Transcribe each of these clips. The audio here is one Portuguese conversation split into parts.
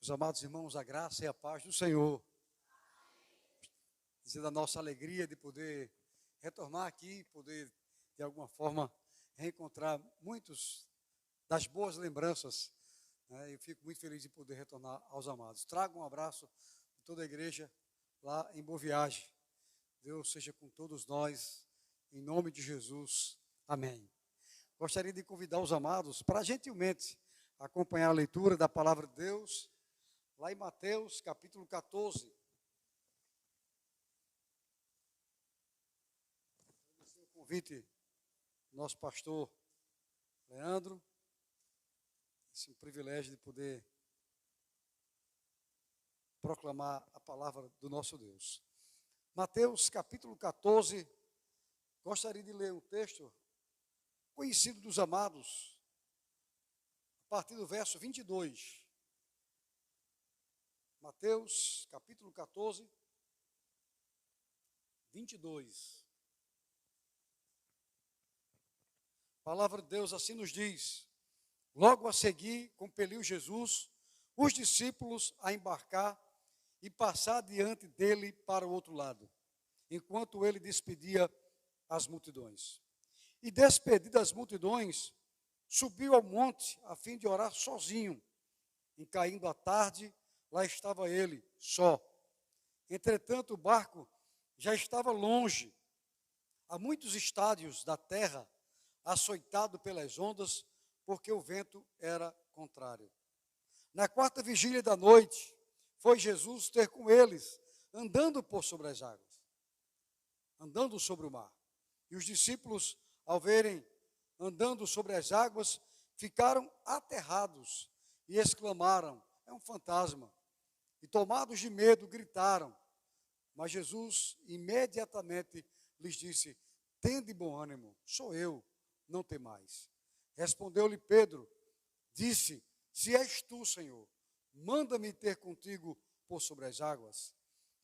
Meus amados irmãos, a graça e a paz do Senhor. Dizer da nossa alegria de poder retornar aqui, poder de alguma forma reencontrar muitos das boas lembranças, né? Eu fico muito feliz de poder retornar aos amados. Trago um abraço de toda a igreja lá em Boa Viagem. Deus seja com todos nós, em nome de Jesus. Amém. Gostaria de convidar os amados para gentilmente acompanhar a leitura da palavra de Deus, lá em Mateus, capítulo 14. O convite do nosso pastor Leandro. Esse é um privilégio de poder proclamar a palavra do nosso Deus. Mateus, capítulo 14. Gostaria de ler um texto conhecido dos amados, a partir do verso 22. Mateus, capítulo 14, 22. A palavra de Deus assim nos diz: logo a seguir, compeliu Jesus os discípulos a embarcar e passar diante dele para o outro lado, enquanto ele despedia as multidões. E despedidas as multidões, subiu ao monte a fim de orar sozinho. E caindo a tarde, lá estava ele, só. Entretanto, o barco já estava longe, a muitos estádios da terra, açoitado pelas ondas, porque o vento era contrário. Na quarta vigília da noite, foi Jesus ter com eles, andando por sobre as águas, andando sobre o mar. E os discípulos, ao verem andando sobre as águas, ficaram aterrados e exclamaram: é um fantasma. E tomados de medo, gritaram. Mas Jesus imediatamente lhes disse: tende bom ânimo, sou eu, não temais. Respondeu-lhe Pedro, disse: se és tu, Senhor, manda-me ter contigo por sobre as águas.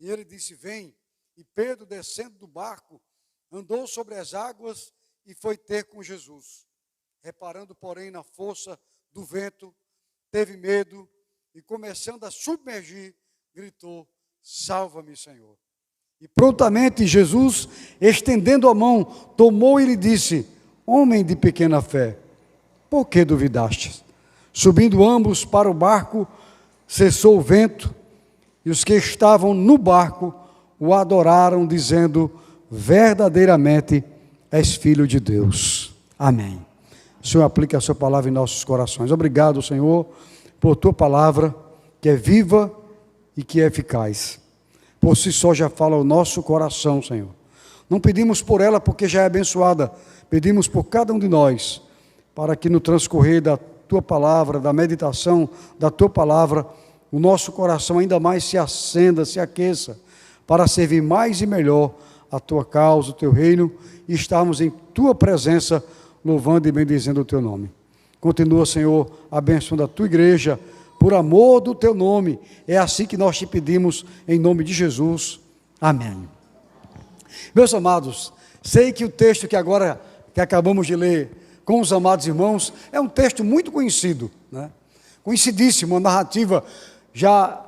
E ele disse: vem. E Pedro, descendo do barco, andou sobre as águas e foi ter com Jesus. Reparando, porém, na força do vento, teve medo e, começando a submergir, gritou: salva-me, Senhor. E prontamente Jesus, estendendo a mão, tomou e lhe disse: homem de pequena fé, por que duvidastes? Subindo ambos para o barco, cessou o vento, e os que estavam no barco o adoraram, dizendo: verdadeiramente és filho de Deus. Amém. O Senhor aplique a sua palavra em nossos corações. Obrigado, Senhor, por tua palavra, que é viva e que é eficaz. Por si só já fala o nosso coração, Senhor. Não pedimos por ela porque já é abençoada, pedimos por cada um de nós, para que no transcorrer da tua palavra, da meditação da tua palavra, o nosso coração ainda mais se acenda, se aqueça, para servir mais e melhor a tua causa, o teu reino, e estarmos em tua presença, louvando e bendizendo o teu nome. Continua, Senhor, abençoando a tua igreja, por amor do teu nome. É assim que nós te pedimos, em nome de Jesus. Amém. Meus amados, sei que o texto que acabamos de ler com os amados irmãos, é um texto muito conhecido, né? Conhecidíssimo, uma narrativa, já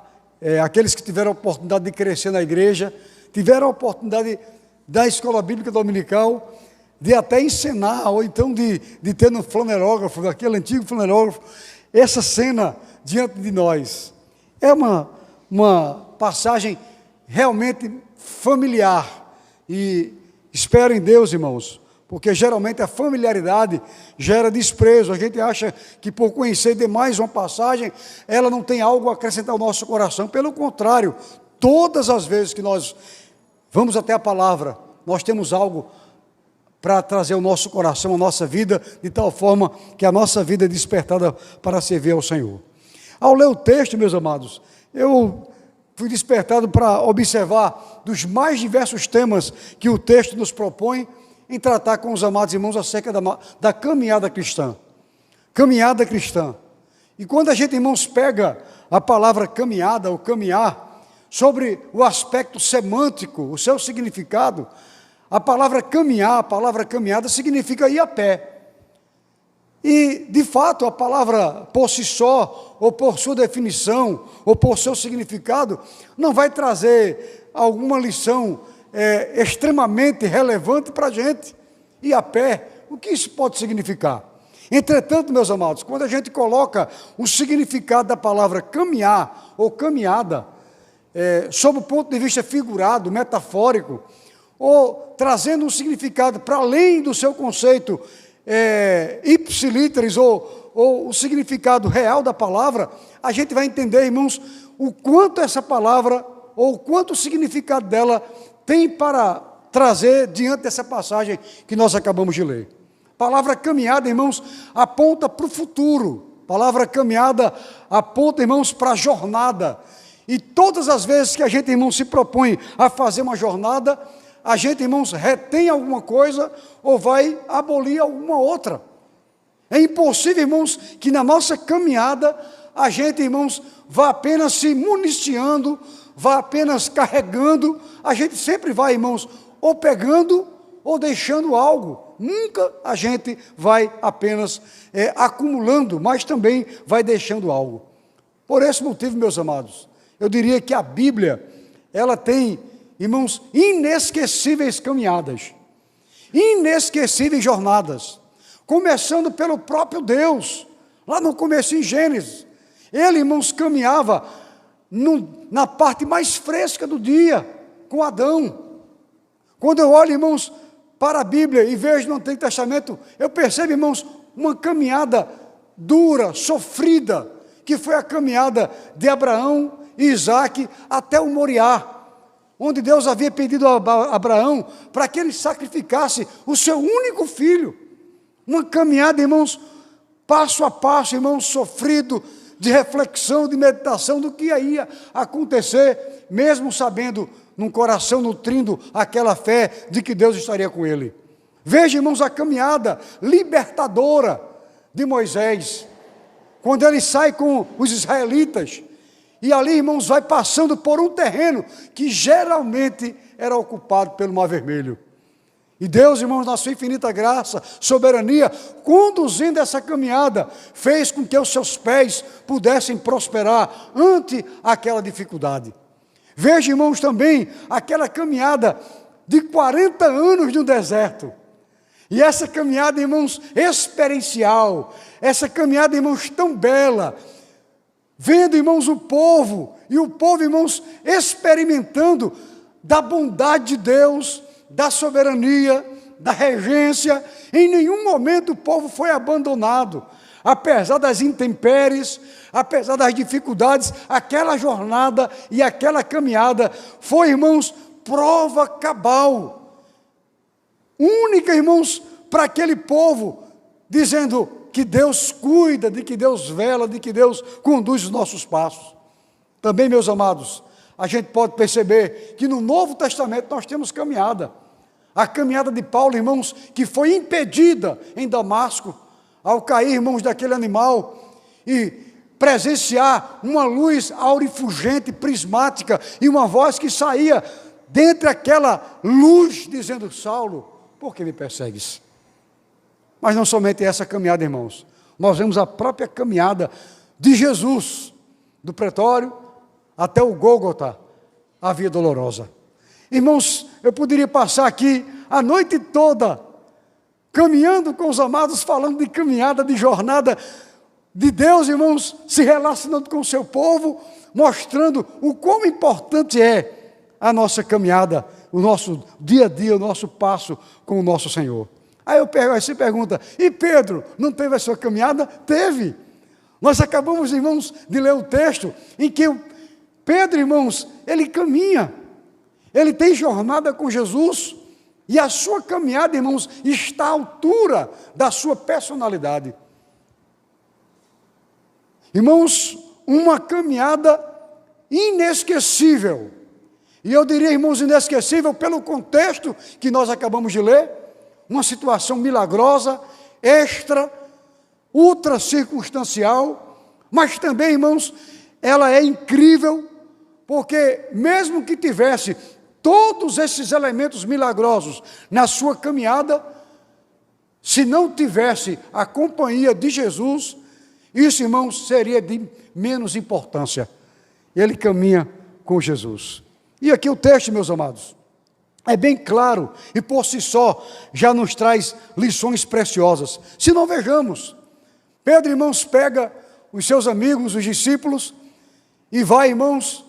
aqueles que tiveram a oportunidade de crescer na igreja, tiveram a oportunidade da escola bíblica dominical, de até encenar, ou então de ter no flanerógrafo, aquele antigo flanerógrafo, essa cena diante de nós. É uma passagem realmente familiar, e espero em Deus, irmãos, porque geralmente a familiaridade gera desprezo. A gente acha que por conhecer demais uma passagem, ela não tem algo a acrescentar ao nosso coração. Pelo contrário, todas as vezes que nós vamos até a palavra, nós temos algo para trazer ao nosso coração, a nossa vida, de tal forma que a nossa vida é despertada para servir ao Senhor. Ao ler o texto, meus amados, eu fui despertado para observar dos mais diversos temas que o texto nos propõe em tratar com os amados irmãos acerca da caminhada cristã. Caminhada cristã. E quando a gente, irmãos, pega a palavra caminhada ou caminhar, sobre o aspecto semântico, o seu significado, a palavra caminhar, a palavra caminhada significa ir a pé. E, de fato, a palavra por si só, ou por sua definição, ou por seu significado, não vai trazer alguma lição extremamente relevante para a gente. E a pé, o que isso pode significar? Entretanto, meus amados, quando a gente coloca o significado da palavra caminhar ou caminhada, sob o ponto de vista figurado, metafórico, ou trazendo um significado para além do seu conceito ipsiliteris, ou o significado real da palavra, a gente vai entender, irmãos, o quanto essa palavra, ou o quanto o significado dela tem para trazer diante dessa passagem que nós acabamos de ler. A palavra caminhada, irmãos, aponta para o futuro. A palavra caminhada aponta, irmãos, para a jornada. E todas as vezes que a gente, irmãos, se propõe a fazer uma jornada, a gente, irmãos, retém alguma coisa ou vai abolir alguma outra. É impossível, irmãos, que na nossa caminhada a gente, irmãos, vá apenas se municiando, vá apenas carregando. A gente sempre vai, irmãos, ou pegando ou deixando algo. Nunca a gente vai apenas acumulando, mas também vai deixando algo. Por esse motivo, meus amados, eu diria que a Bíblia, ela tem, irmãos, inesquecíveis caminhadas, inesquecíveis jornadas, começando pelo próprio Deus, lá no começo em Gênesis. Ele, irmãos, caminhava na parte mais fresca do dia, com Adão. Quando eu olho, irmãos, para a Bíblia e vejo no Antigo Testamento, eu percebo, irmãos, uma caminhada dura, sofrida, que foi a caminhada de Abraão e Isaque até o Moriá, onde Deus havia pedido a Abraão para que ele sacrificasse o seu único filho. Uma caminhada, irmãos, passo a passo, irmãos, sofrido, de reflexão, de meditação do que ia acontecer, mesmo sabendo, num coração nutrindo aquela fé de que Deus estaria com ele. Veja, irmãos, a caminhada libertadora de Moisés, quando ele sai com os israelitas, e ali, irmãos, vai passando por um terreno que geralmente era ocupado pelo Mar Vermelho. E Deus, irmãos, na sua infinita graça, soberania, conduzindo essa caminhada, fez com que os seus pés pudessem prosperar ante aquela dificuldade. Veja, irmãos, também aquela caminhada de 40 anos no deserto. E essa caminhada, irmãos, experiencial, essa caminhada, irmãos, tão bela, vendo, irmãos, o povo, irmãos, experimentando da bondade de Deus, da soberania, da regência. Em nenhum momento o povo foi abandonado. Apesar das intempéries, apesar das dificuldades, aquela jornada e aquela caminhada foi, irmãos, prova cabal. Única, irmãos, para aquele povo, dizendo que Deus cuida, de que Deus vela, de que Deus conduz os nossos passos. Também, meus amados, a gente pode perceber que no Novo Testamento nós temos caminhada. A caminhada de Paulo, irmãos, que foi impedida em Damasco, ao cair, irmãos, daquele animal e presenciar uma luz aurifulgente, prismática, e uma voz que saía dentre aquela luz, dizendo: Saulo, por que me persegues? Mas não somente essa caminhada, irmãos, nós vemos a própria caminhada de Jesus, do pretório até o Gólgota, a via dolorosa. Irmãos, eu poderia passar aqui a noite toda, caminhando com os amados, falando de caminhada, de jornada de Deus, irmãos, se relacionando com o seu povo, mostrando o quão importante é a nossa caminhada, o nosso dia a dia, o nosso passo com o nosso Senhor. Aí você pergunta: e Pedro, não teve a sua caminhada? Teve. Nós acabamos, irmãos, de ler o texto em que Pedro, irmãos, ele caminha, ele tem jornada com Jesus, e a sua caminhada, irmãos, está à altura da sua personalidade. Irmãos, uma caminhada inesquecível. E eu diria, irmãos, inesquecível pelo contexto que nós acabamos de ler, uma situação milagrosa, extra, ultra circunstancial, mas também, irmãos, ela é incrível, porque mesmo que tivesse todos esses elementos milagrosos na sua caminhada, se não tivesse a companhia de Jesus, isso, irmãos, seria de menos importância. Ele caminha com Jesus. E aqui o texto, meus amados, é bem claro e por si só já nos traz lições preciosas. Se não vejamos, Pedro, irmãos, pega os seus amigos, os discípulos, e vai, irmãos,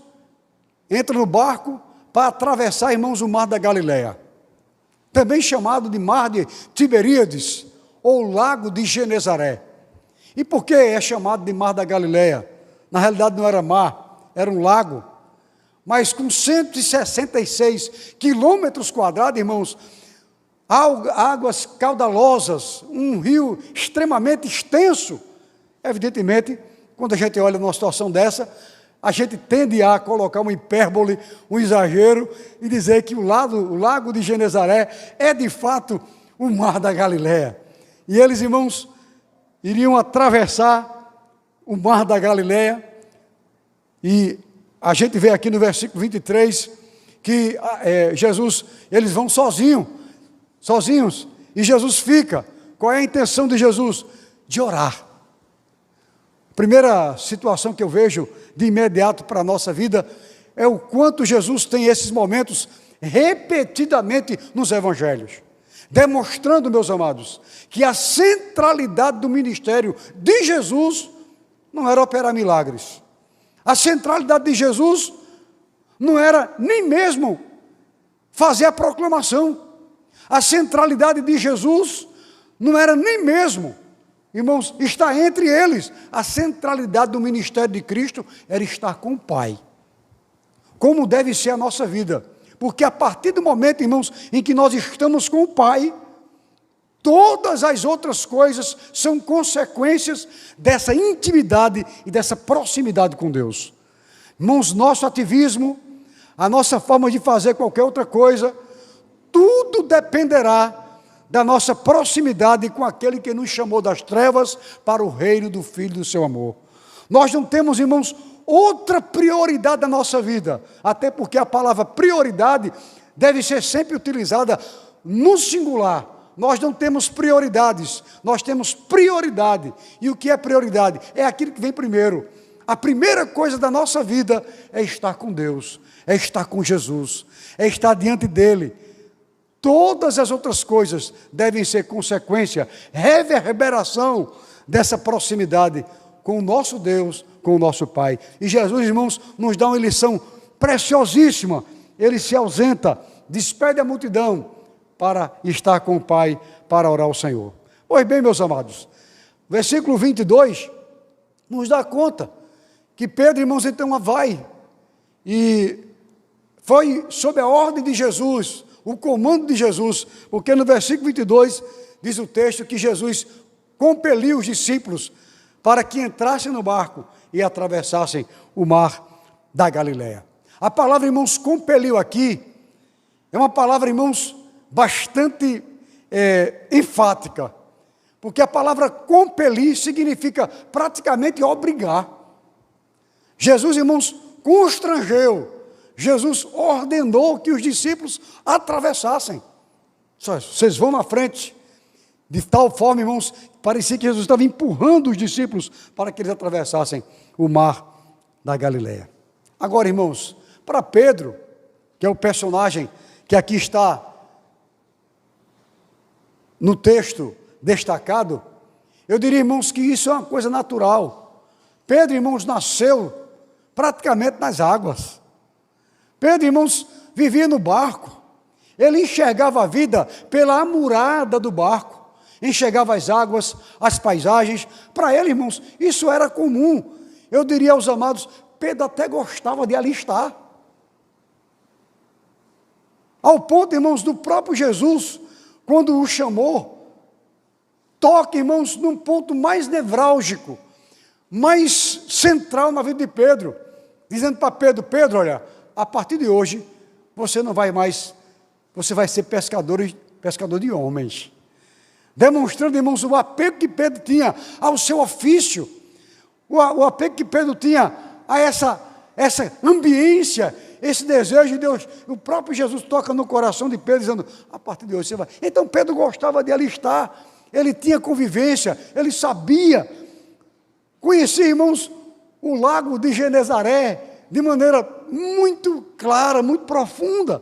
entra no barco para atravessar, irmãos, o mar da Galileia, também chamado de mar de Tiberíades, ou lago de Genezaré. E por que é chamado de mar da Galileia? Na realidade não era mar, era um lago, mas com 166 quilômetros quadrados, irmãos, águas caudalosas, um rio extremamente extenso. Evidentemente, quando a gente olha numa situação dessa, a gente tende a colocar uma hipérbole, um exagero, e dizer que o lago de Genezaré é de fato o mar da Galileia. E eles, irmãos, iriam atravessar o mar da Galileia, e a gente vê aqui no versículo 23, que Jesus, eles vão sozinhos, e Jesus fica. Qual é a intenção de Jesus? De orar. Primeira situação que eu vejo de imediato para a nossa vida é o quanto Jesus tem esses momentos repetidamente nos evangelhos, demonstrando, meus amados, que a centralidade do ministério de Jesus não era operar milagres. A centralidade de Jesus não era nem mesmo fazer a proclamação. A centralidade de Jesus não era nem mesmo, irmãos, está entre eles. A centralidade do ministério de Cristo era estar com o Pai. Como deve ser a nossa vida. Porque a partir do momento, irmãos, em que nós estamos com o Pai, todas as outras coisas são consequências dessa intimidade e dessa proximidade com Deus. Irmãos, nosso ativismo, a nossa forma de fazer qualquer outra coisa, tudo dependerá da nossa proximidade com aquele que nos chamou das trevas para o reino do Filho do seu amor. Nós não temos, irmãos, outra prioridade da nossa vida, até porque a palavra prioridade deve ser sempre utilizada no singular. Nós não temos prioridades, nós temos prioridade. E o que é prioridade? É aquilo que vem primeiro. A primeira coisa da nossa vida é estar com Deus, é estar com Jesus, é estar diante dEle. Todas as outras coisas devem ser consequência, reverberação dessa proximidade com o nosso Deus, com o nosso Pai. E Jesus, irmãos, nos dá uma lição preciosíssima. Ele se ausenta, despede a multidão para estar com o Pai, para orar ao Senhor. Pois bem, meus amados, versículo 22 nos dá conta que Pedro, irmãos, então vai, e foi sob a ordem de Jesus, o comando de Jesus, porque no versículo 22 diz o texto que Jesus compeliu os discípulos para que entrassem no barco e atravessassem o mar da Galileia. A palavra, irmãos, compeliu aqui, é uma palavra, irmãos, bastante enfática, porque a palavra compelir significa praticamente obrigar. Jesus, irmãos, constrangeu, Jesus ordenou que os discípulos atravessassem. Vocês vão na frente. De tal forma, irmãos, parecia que Jesus estava empurrando os discípulos para que eles atravessassem o mar da Galileia. Agora, irmãos, para Pedro, que é o personagem que aqui está no texto destacado, eu diria, irmãos, que isso é uma coisa natural. Pedro, irmãos, nasceu praticamente nas águas. Pedro, irmãos, vivia no barco. Ele enxergava a vida pela amurada do barco. Enxergava as águas, as paisagens. Para ele, irmãos, isso era comum. Eu diria aos amados, Pedro até gostava de ali estar. Ao ponto, irmãos, do próprio Jesus, quando o chamou, toca, irmãos, num ponto mais nevrálgico, mais central na vida de Pedro, dizendo para Pedro, Pedro, olha, a partir de hoje, você não vai mais, você vai ser pescador de homens. Demonstrando, irmãos, o apego que Pedro tinha ao seu ofício, o apego que Pedro tinha a essa ambiência, esse desejo de Deus. O próprio Jesus toca no coração de Pedro, dizendo, a partir de hoje você vai. Então Pedro gostava de ali estar. ele tinha convivência, ele sabia, conhecia, irmãos, o lago de Genezaré de maneira muito clara, muito profunda.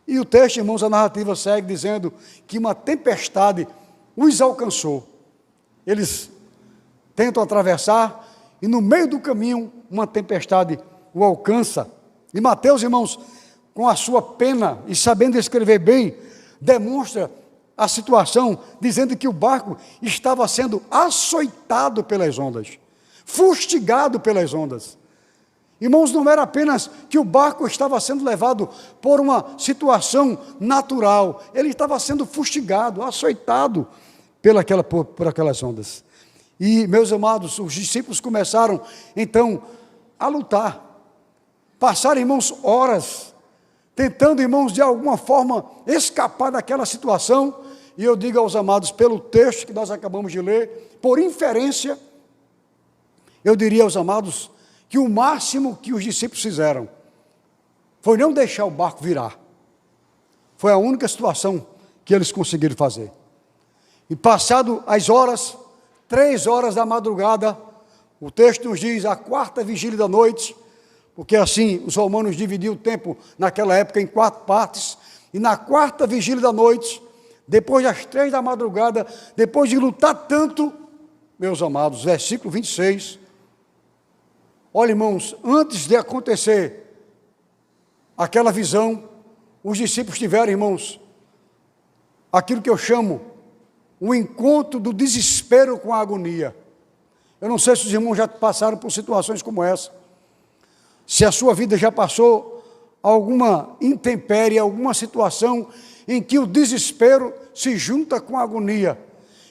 E o texto, irmãos, a narrativa segue dizendo que uma tempestade os alcançou. Eles tentam atravessar e no meio do caminho uma tempestade o alcança. E Mateus, irmãos, com a sua pena e sabendo escrever bem, demonstra a situação, dizendo que o barco estava sendo açoitado pelas ondas, fustigado pelas ondas. Irmãos, não era apenas que o barco estava sendo levado por uma situação natural, ele estava sendo fustigado, açoitado por aquelas ondas. E, meus amados, os discípulos começaram, então, a lutar. Passaram, irmãos, horas, tentando, irmãos, de alguma forma, escapar daquela situação. E eu digo aos amados, pelo texto que nós acabamos de ler, por inferência, eu diria aos amados, que o máximo que os discípulos fizeram foi não deixar o barco virar. Foi a única situação que eles conseguiram fazer. E passado as horas, 3 horas da madrugada, o texto nos diz a 4ª vigília da noite, porque assim os romanos dividiam o tempo naquela época em 4 partes, e na 4ª vigília da noite, depois das 3 da madrugada, depois de lutar tanto, meus amados, versículo 26, olha, irmãos, antes de acontecer aquela visão, os discípulos tiveram, irmãos, aquilo que eu chamo o encontro do desespero com a agonia. Eu não sei se os irmãos já passaram por situações como essa, se a sua vida já passou alguma intempérie, alguma situação em que o desespero se junta com a agonia.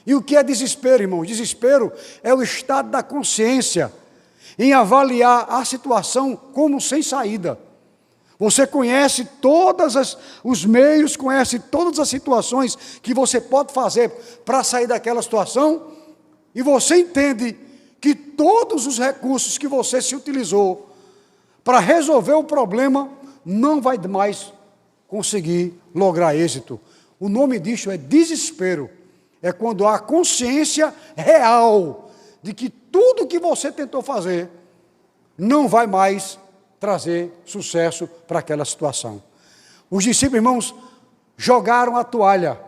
E o que é desespero, irmãos? Desespero é o estado da consciência em avaliar a situação como sem saída. Você conhece todos os meios, conhece todas as situações que você pode fazer para sair daquela situação, e você entende que todos os recursos que você se utilizou para resolver o problema não vai mais conseguir lograr êxito. O nome disso é desespero. É quando há consciência real de que tudo que você tentou fazer não vai mais trazer sucesso para aquela situação. Os discípulos, irmãos, jogaram a toalha,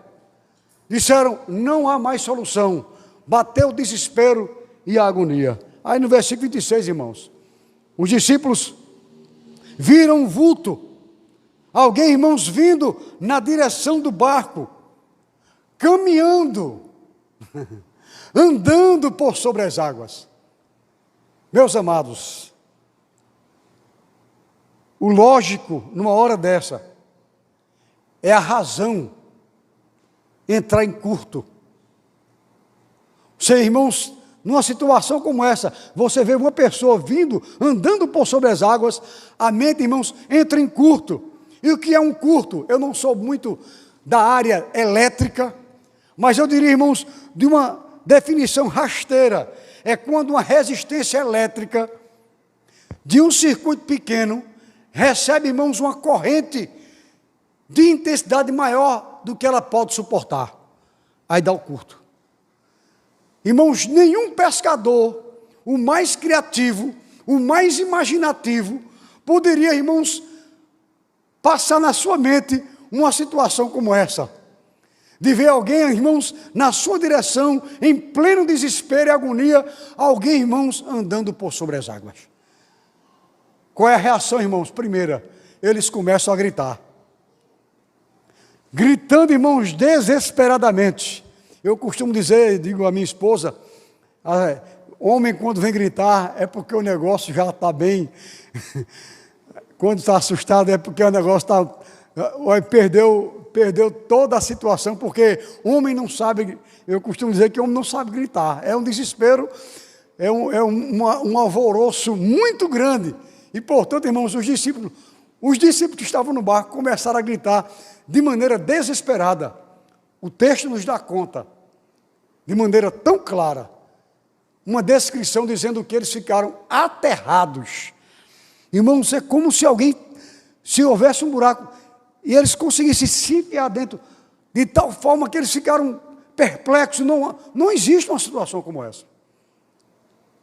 disseram, não há mais solução, bateu o desespero e a agonia. Aí no versículo 26, irmãos, os discípulos viram um vulto, alguém, irmãos, vindo na direção do barco, caminhando, andando por sobre as águas. Meus amados, o lógico, numa hora dessa, é a razão entrar em curto. Você, irmãos, numa situação como essa, você vê uma pessoa vindo, andando por sobre as águas, a mente, irmãos, entra em curto. E o que é um curto? Eu não sou muito da área elétrica, mas eu diria, irmãos, de uma definição rasteira. É quando uma resistência elétrica de um circuito pequeno recebe, irmãos, uma corrente de intensidade maior do que ela pode suportar. Aí dá o curto. Irmãos, nenhum pescador, o mais criativo, o mais imaginativo, poderia, irmãos, passar na sua mente uma situação como essa. De ver alguém, irmãos, na sua direção, em pleno desespero e agonia, alguém, irmãos, andando por sobre as águas. Qual é a reação, irmãos? Primeira, eles começam a gritar. Gritando, irmãos, desesperadamente. Eu costumo dizer, digo à minha esposa, homem quando vem gritar é porque o negócio já está bem. Quando está assustado é porque o negócio está... Perdeu toda a situação, porque homem não sabe, eu costumo dizer que homem não sabe gritar. É um desespero, é um alvoroço muito grande. E, portanto, irmãos, os discípulos que estavam no barco começaram a gritar de maneira desesperada. O texto nos dá conta, de maneira tão clara, uma descrição dizendo que eles ficaram aterrados. Irmãos, é como se houvesse um buraco, e eles conseguissem se enfiar dentro, de tal forma que eles ficaram perplexo, não existe uma situação como essa.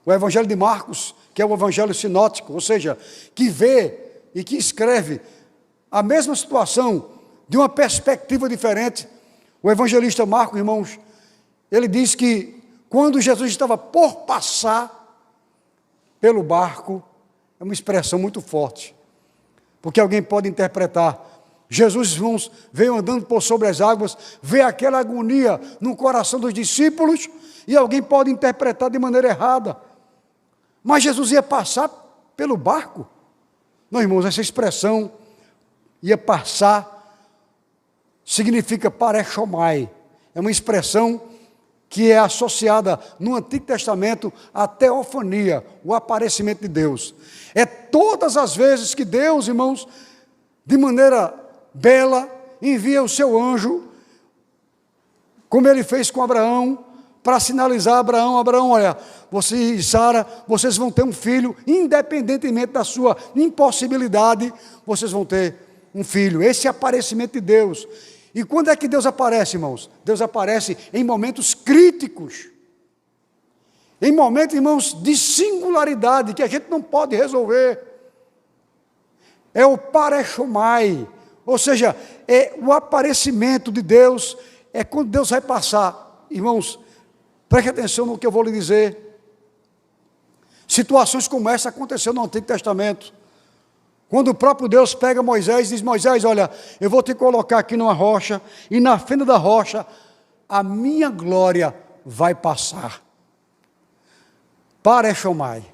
O Evangelho de Marcos, que é o Evangelho sinótico, ou seja, que vê e que escreve a mesma situação de uma perspectiva diferente. O evangelista Marcos, irmãos, ele diz que quando Jesus estava por passar pelo barco, é uma expressão muito forte, porque alguém pode interpretar, Jesus, irmãos, veio andando por sobre as águas, vê aquela agonia no coração dos discípulos, e alguém pode interpretar de maneira errada, mas Jesus ia passar pelo barco? Não, irmãos, essa expressão, ia passar, significa parechomai, é uma expressão que é associada no Antigo Testamento à teofania, o aparecimento de Deus. É todas as vezes que Deus, irmãos, de maneira bela, envia o seu anjo, como ele fez com Abraão, para sinalizar a Abraão, olha, você e Sara, vocês vão ter um filho, independentemente da sua impossibilidade, vocês vão ter um filho. Esse é o aparecimento de Deus. E quando é que Deus aparece, irmãos? Deus aparece em momentos críticos, em momentos, irmãos, de singularidade, que a gente não pode resolver. É o parechomai, ou seja, é o aparecimento de Deus, é quando Deus vai passar. Irmãos, preste atenção no que eu vou lhe dizer. Situações como essa aconteceram no Antigo Testamento. Quando o próprio Deus pega Moisés e diz, Moisés, olha, eu vou te colocar aqui numa rocha, e na fenda da rocha, a minha glória vai passar. Parechomai.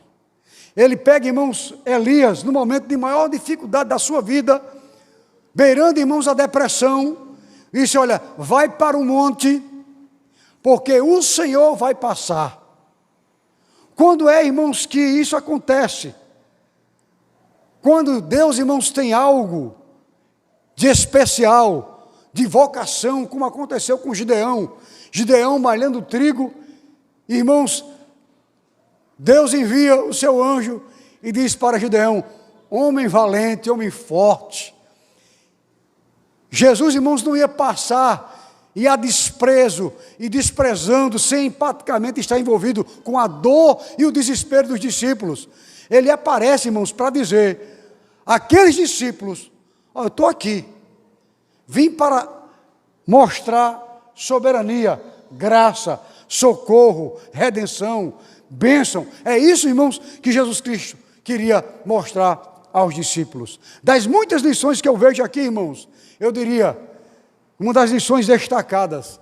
Ele pega, irmãos, Elias, no momento de maior dificuldade da sua vida, beirando, irmãos, a depressão, e disse, olha, vai para o monte, porque o Senhor vai passar. Quando é, irmãos, que isso acontece? Quando Deus, irmãos, tem algo de especial, de vocação, como aconteceu com Gideão. Gideão malhando trigo, irmãos, Deus envia o seu anjo e diz para Gideão, homem valente, homem forte. Jesus, irmãos, não ia passar e a desprezo, e desprezando, sem empaticamente estar envolvido com a dor e o desespero dos discípulos. Ele aparece, irmãos, para dizer, aqueles discípulos, eu estou aqui, vim para mostrar soberania, graça, socorro, redenção, bênção. É isso, irmãos, que Jesus Cristo queria mostrar aos discípulos. Das muitas lições que eu vejo aqui, irmãos, eu diria, uma das lições destacadas,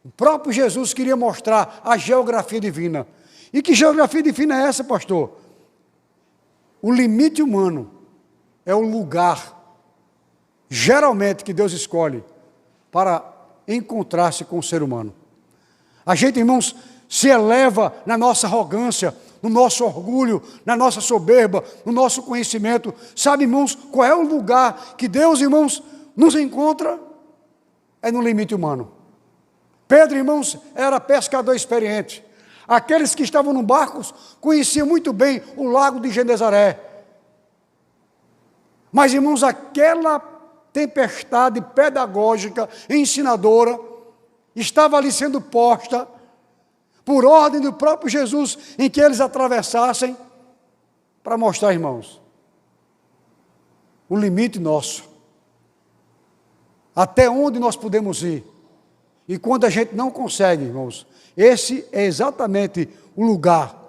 o próprio Jesus queria mostrar a geografia divina. E que geografia divina é essa, pastor? O limite humano é o lugar, geralmente, que Deus escolhe para encontrar-se com o ser humano. A gente, irmãos, se eleva na nossa arrogância, no nosso orgulho, na nossa soberba, no nosso conhecimento. Sabe, irmãos, qual é o lugar que Deus, irmãos, nos encontra? É no limite humano. Pedro, irmãos, era pescador experiente. Aqueles que estavam no barco conheciam muito bem o lago de Genezaré. Mas, irmãos, aquela tempestade pedagógica, ensinadora, estava ali sendo posta por ordem do próprio Jesus, em que eles atravessassem, para mostrar, irmãos, o limite nosso. Até onde nós podemos ir. E quando a gente não consegue, irmãos, esse é exatamente o lugar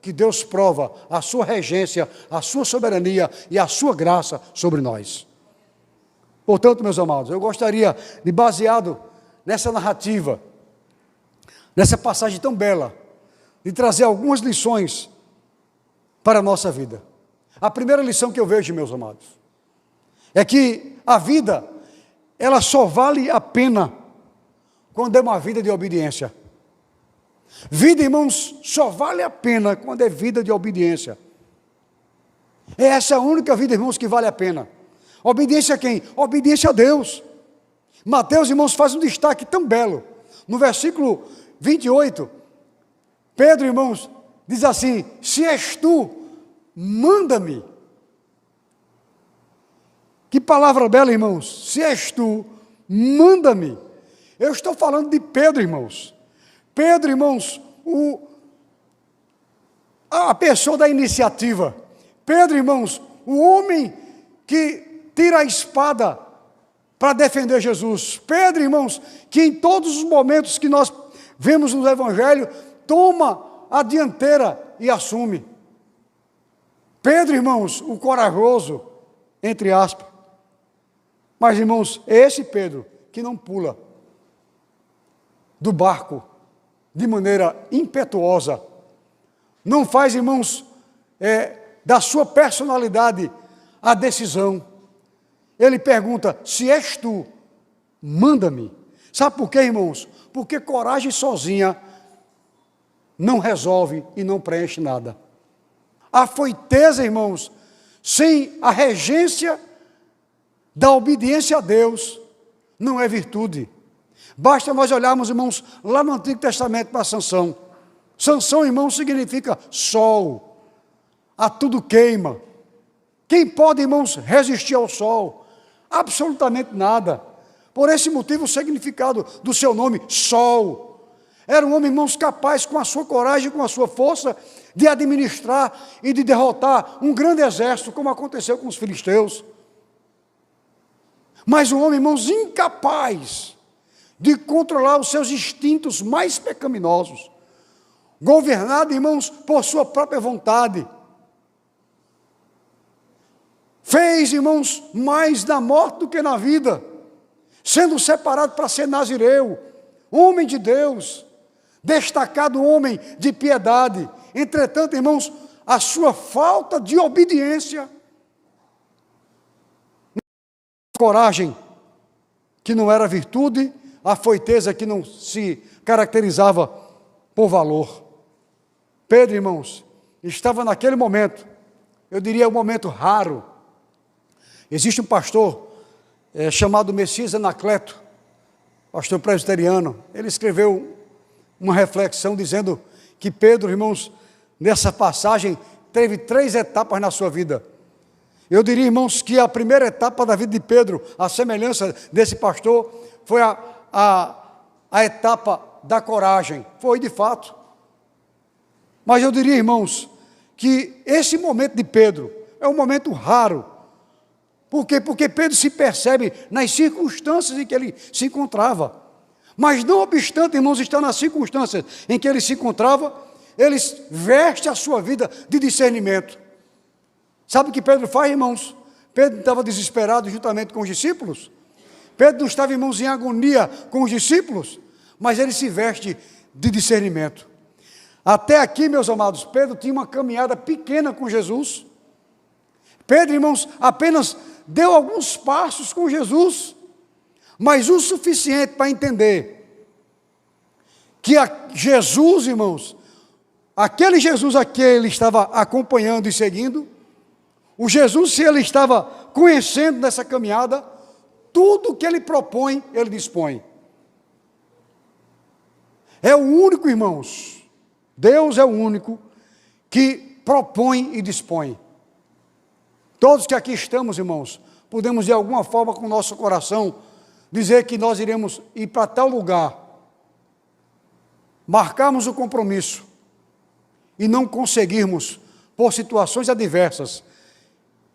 que Deus prova a sua regência, a sua soberania e a sua graça sobre nós. Portanto, meus amados, eu gostaria de, baseado nessa narrativa, nessa passagem tão bela, de trazer algumas lições para a nossa vida. A primeira lição que eu vejo, meus amados, é que a vida, ela só vale a pena quando é uma vida de obediência. Vida, irmãos, só vale a pena quando é vida de obediência. É essa a única vida, irmãos, que vale a pena. Obediência a quem? Obediência a Deus. Mateus, irmãos, faz um destaque tão belo. No versículo 28, Pedro, irmãos, diz assim, se és tu, manda-me. Que palavra bela, irmãos. Se és tu, manda-me. Eu estou falando de Pedro, irmãos. Pedro, irmãos, a pessoa da iniciativa. Pedro, irmãos, o homem que tira a espada para defender Jesus. Pedro, irmãos, que em todos os momentos que nós vemos no Evangelho, toma a dianteira e assume. Pedro, irmãos, o corajoso, entre aspas. Mas, irmãos, é esse Pedro que não pula do barco de maneira impetuosa. Não faz, irmãos, da sua personalidade a decisão. Ele pergunta: se és tu, manda-me. Sabe por quê, irmãos? Porque coragem sozinha não resolve e não preenche nada. A afoiteza, irmãos, sem a regência da obediência a Deus, não é virtude. Basta nós olharmos, irmãos, lá no Antigo Testamento para Sansão. Sansão, irmãos, significa sol. A tudo queima. Quem pode, irmãos, resistir ao sol? Absolutamente nada. Por esse motivo, o significado do seu nome, sol. Era um homem, irmãos, capaz, com a sua coragem, com a sua força, de administrar e de derrotar um grande exército, como aconteceu com os filisteus. Mas um homem, irmãos, incapaz de controlar os seus instintos mais pecaminosos, governado, irmãos, por sua própria vontade. Fez, irmãos, mais na morte do que na vida, sendo separado para ser nazireu, homem de Deus, destacado homem de piedade. Entretanto, irmãos, a sua falta de obediência, coragem, que não era virtude, a afoiteza que não se caracterizava por valor. Pedro, irmãos, estava naquele momento, eu diria um momento raro. Existe um pastor chamado Messias Anacleto, pastor presbiteriano. Ele escreveu uma reflexão dizendo que Pedro, irmãos, nessa passagem, teve 3 etapas na sua vida. Eu diria, irmãos, que a primeira etapa da vida de Pedro, a semelhança desse pastor, foi a etapa da coragem. Foi de fato. Mas eu diria, irmãos, que esse momento de Pedro é um momento raro. Por quê? Porque Pedro se percebe nas circunstâncias em que ele se encontrava. Mas não obstante, irmãos, estar nas circunstâncias em que ele se encontrava, ele veste a sua vida de discernimento. Sabe o que Pedro faz, irmãos? Pedro estava desesperado juntamente com os discípulos. Pedro não estava, irmãos, em agonia com os discípulos, mas ele se veste de discernimento. Até aqui, meus amados, Pedro tinha uma caminhada pequena com Jesus. Pedro, irmãos, apenas deu alguns passos com Jesus, mas o suficiente para entender que Jesus, irmãos, aquele Jesus a quem ele estava acompanhando e seguindo, o Jesus, se ele estava conhecendo nessa caminhada, tudo que ele propõe, ele dispõe. É o único, irmãos, Deus é o único que propõe e dispõe. Todos que aqui estamos, irmãos, podemos de alguma forma com o nosso coração dizer que nós iremos ir para tal lugar, marcarmos o compromisso e não conseguirmos, por situações adversas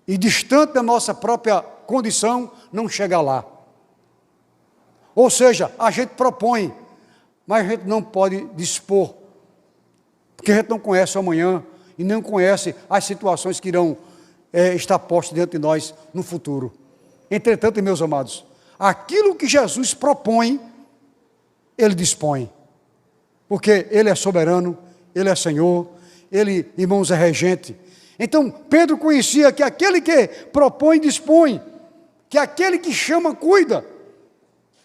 e distante da nossa própria condição, não chegar lá. Ou seja, a gente propõe, mas a gente não pode dispor, porque a gente não conhece o amanhã e não conhece as situações que irão estar postas diante de nós no futuro. Entretanto, meus amados, aquilo que Jesus propõe, Ele dispõe, porque Ele é soberano, Ele é Senhor, Ele, irmãos, é regente. Então, Pedro conhecia que aquele que propõe, dispõe, que aquele que chama, cuida,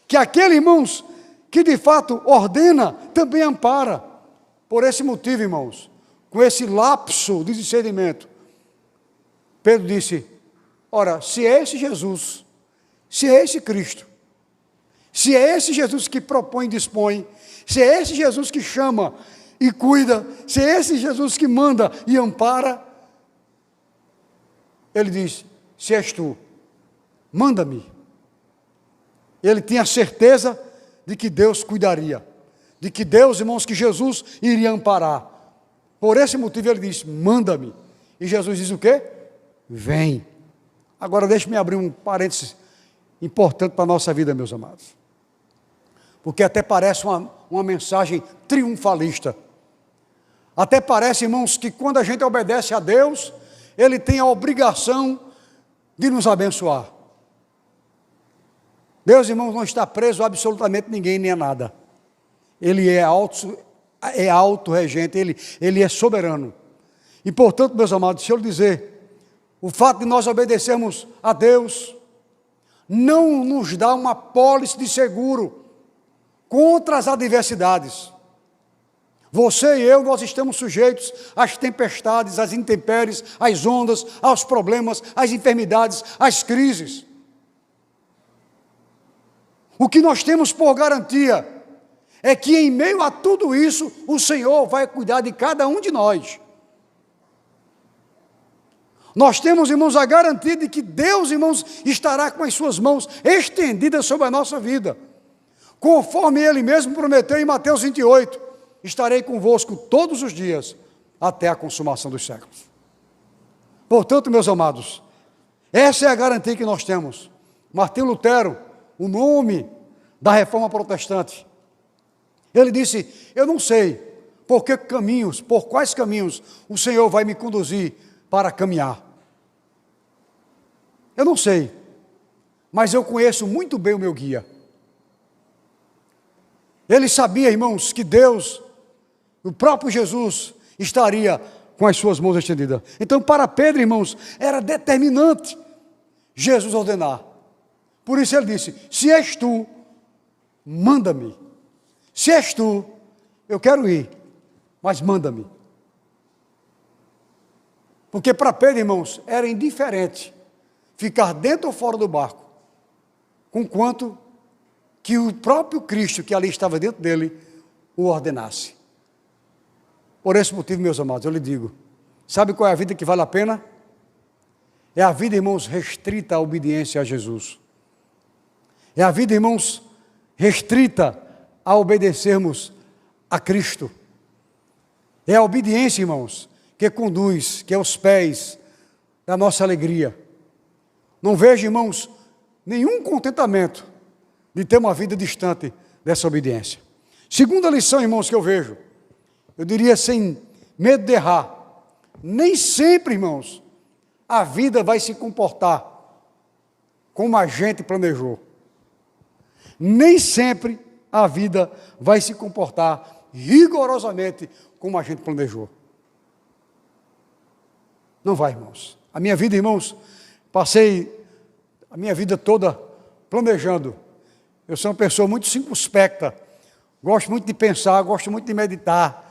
que aquele, irmãos, que de fato ordena, também ampara. Por esse motivo, irmãos, com esse lapso de discernimento, Pedro disse: ora, se é esse Jesus, se é esse Cristo, se é esse Jesus que propõe e dispõe, se é esse Jesus que chama e cuida, se é esse Jesus que manda e ampara, ele diz: se és tu, manda-me. Ele tinha certeza de que Deus cuidaria, de que Deus, irmãos, que Jesus iria amparar. Por esse motivo ele diz, manda-me. E Jesus diz o quê? Vem. Agora deixe-me abrir um parênteses importante para a nossa vida, meus amados. Porque até parece uma mensagem triunfalista. Até parece, irmãos, que quando a gente obedece a Deus, Ele tem a obrigação de nos abençoar. Deus, irmãos, não está preso a absolutamente ninguém nem a nada. Ele é autorregente, ele é soberano. E, portanto, meus amados, se eu lhe dizer, o fato de nós obedecermos a Deus não nos dá uma pólice de seguro contra as adversidades. Você e eu, nós estamos sujeitos às tempestades, às intempéries, às ondas, aos problemas, às enfermidades, às crises. O que nós temos por garantia é que em meio a tudo isso, o Senhor vai cuidar de cada um de nós. Nós temos, irmãos, a garantia de que Deus, irmãos, estará com as suas mãos estendidas sobre a nossa vida. Conforme Ele mesmo prometeu em Mateus 28, estarei convosco todos os dias, até a consumação dos séculos. Portanto, meus amados, essa é a garantia que nós temos. Martinho Lutero, o nome da reforma protestante, ele disse, eu não sei por quais caminhos o Senhor vai me conduzir para caminhar. Eu não sei, mas eu conheço muito bem o meu guia. Ele sabia, irmãos, que Deus, o próprio Jesus, estaria com as suas mãos estendidas. Então, para Pedro, irmãos, era determinante Jesus ordenar. Por isso ele disse, se és tu, manda-me. Se és tu, eu quero ir, mas manda-me. Porque para Pedro, irmãos, era indiferente ficar dentro ou fora do barco, conquanto que o próprio Cristo, que ali estava dentro dele, o ordenasse. Por esse motivo, meus amados, eu lhe digo, sabe qual é a vida que vale a pena? É a vida, irmãos, restrita à obediência a Jesus. É a vida, irmãos, restrita a obedecermos a Cristo. É a obediência, irmãos, que conduz, que é os pés da nossa alegria. Não vejo, irmãos, nenhum contentamento de ter uma vida distante dessa obediência. Segunda lição, irmãos, que eu vejo, eu diria sem medo de errar, nem sempre, irmãos, a vida vai se comportar como a gente planejou. Nem sempre a vida vai se comportar rigorosamente como a gente planejou. Não vai, irmãos. A minha vida, irmãos, passei a minha vida toda planejando. Eu sou uma pessoa muito circunspecta, gosto muito de pensar, gosto muito de meditar.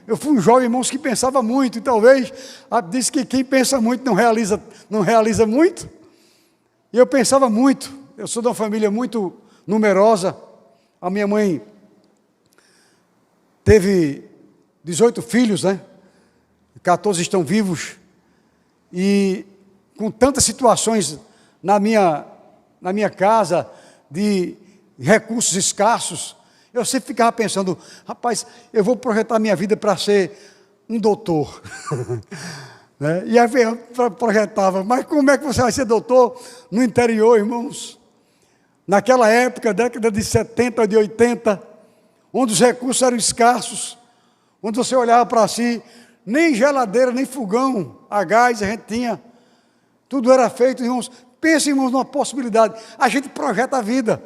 Eu fui um jovem, irmãos, que pensava muito, e talvez diz que quem pensa muito não realiza muito. E eu pensava muito. Eu sou de uma família muito numerosa. A minha mãe teve 18 filhos, né? 14 estão vivos. E com tantas situações na minha casa, de recursos escassos, eu sempre ficava pensando, rapaz, eu vou projetar minha vida para ser um doutor. Né? E aí eu projetava, mas como é que você vai ser doutor no interior, irmãos? Naquela época, década de 70, de 80, onde os recursos eram escassos, onde você olhava para si, nem geladeira, nem fogão a gás a gente tinha. Tudo era feito, irmãos. Pense, irmãos, numa possibilidade. A gente projeta a vida.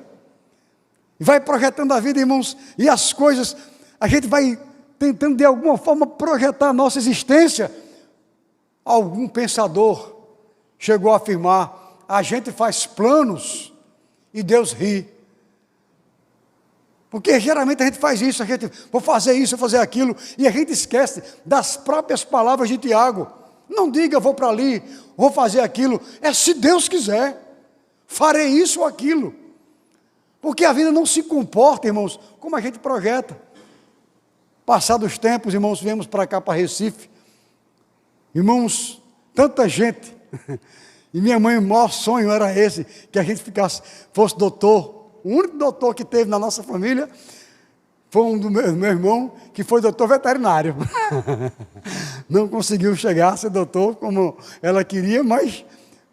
Vai projetando a vida, irmãos, e as coisas, a gente vai tentando de alguma forma projetar a nossa existência. Algum pensador chegou a afirmar, a gente faz planos e Deus ri. Porque geralmente a gente faz isso, vou fazer isso, vou fazer aquilo, e a gente esquece das próprias palavras de Tiago. Não diga, vou para ali, vou fazer aquilo. É se Deus quiser, farei isso ou aquilo. Porque a vida não se comporta, irmãos, como a gente projeta. Passados os tempos, irmãos, viemos para cá, para Recife. Irmãos, tanta gente. E minha mãe, o maior sonho era esse, que a gente fosse doutor O único doutor que teve na nossa família foi um do meu irmão, que foi doutor veterinário. Não conseguiu chegar a ser doutor como ela queria, mas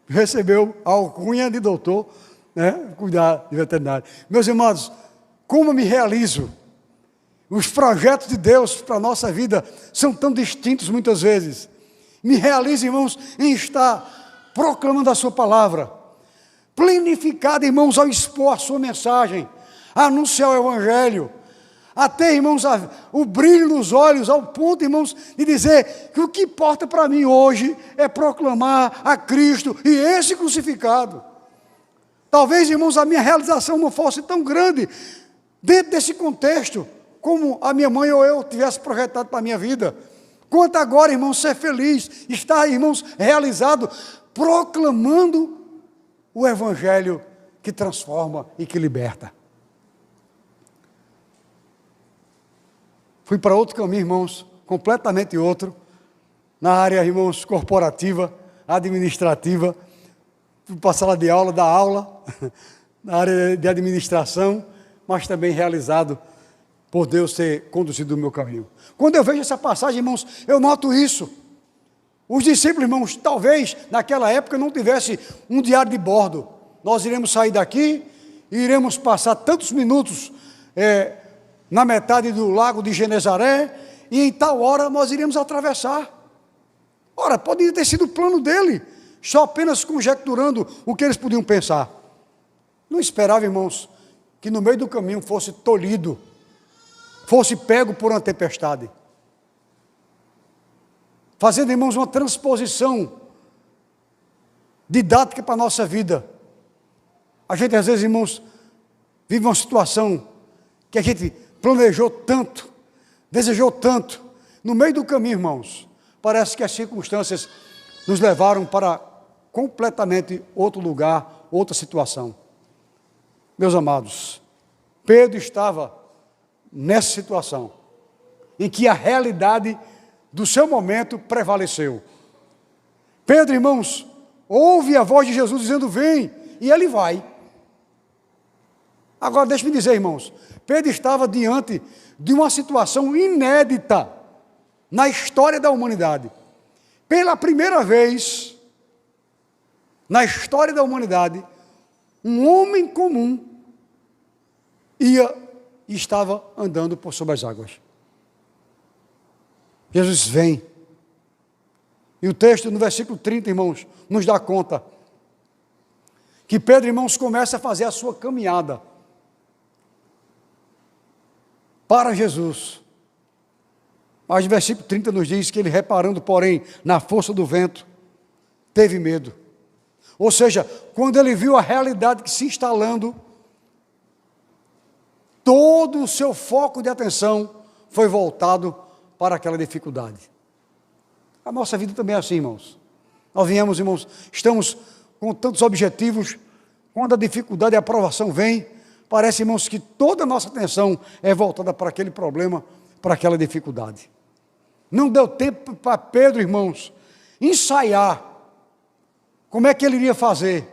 recebeu a alcunha de doutor, né, cuidar de veterinário. Meus irmãos, como eu me realizo? Os projetos de Deus para a nossa vida são tão distintos muitas vezes. Me realizo, irmãos, em estar proclamando a sua palavra, planificado, irmãos, ao expor a sua mensagem, a anunciar o evangelho, até, irmãos, o brilho nos olhos, ao ponto, irmãos, de dizer que o que importa para mim hoje é proclamar a Cristo e esse crucificado. Talvez, irmãos, a minha realização não fosse tão grande dentro desse contexto, como a minha mãe ou eu tivesse projetado para a minha vida. Quanto agora, irmãos, ser feliz, estar, irmãos, realizado, proclamando o evangelho que transforma e que liberta. Fui para outro caminho, irmãos, completamente outro, na área, irmãos, corporativa, administrativa. Fui para a sala de aula, dar aula, na área de administração, mas também realizado por Deus ter conduzido o meu caminho. Quando eu vejo essa passagem, irmãos, eu noto isso. Os discípulos, irmãos, talvez naquela época não tivesse um diário de bordo. Nós iremos sair daqui e iremos passar tantos minutos na metade do lago de Genezaré, e em tal hora nós iremos atravessar. Ora, poderia ter sido o plano dele, só apenas conjecturando o que eles podiam pensar. Não esperava, irmãos, que no meio do caminho fosse tolhido, fosse pego por uma tempestade. Fazendo, irmãos, uma transposição didática para a nossa vida. A gente, às vezes, irmãos, vive uma situação que a gente planejou tanto, desejou tanto, no meio do caminho, irmãos, parece que as circunstâncias nos levaram para completamente outro lugar, outra situação. Meus amados, Pedro estava nessa situação, em que a realidade do seu momento prevaleceu. Pedro, irmãos, ouve a voz de Jesus dizendo, vem, e ele vai. Agora, deixe-me dizer, irmãos, Pedro estava diante de uma situação inédita na história da humanidade. Pela primeira vez na história da humanidade, um homem comum estava andando por sobre as águas. Jesus vem. E o texto no versículo 30, irmãos, nos dá conta que Pedro, irmãos, começa a fazer a sua caminhada para Jesus. Mas o versículo 30 nos diz que ele, reparando, porém, na força do vento, teve medo. Ou seja, quando ele viu a realidade que se instalando, todo o seu foco de atenção foi voltado para aquela dificuldade. A nossa vida também é assim, irmãos. Nós viemos, irmãos, estamos com tantos objetivos, quando a dificuldade e a aprovação vem, parece, irmãos, que toda a nossa atenção é voltada para aquele problema, para aquela dificuldade. Não deu tempo para Pedro, irmãos, ensaiar como é que ele iria fazer,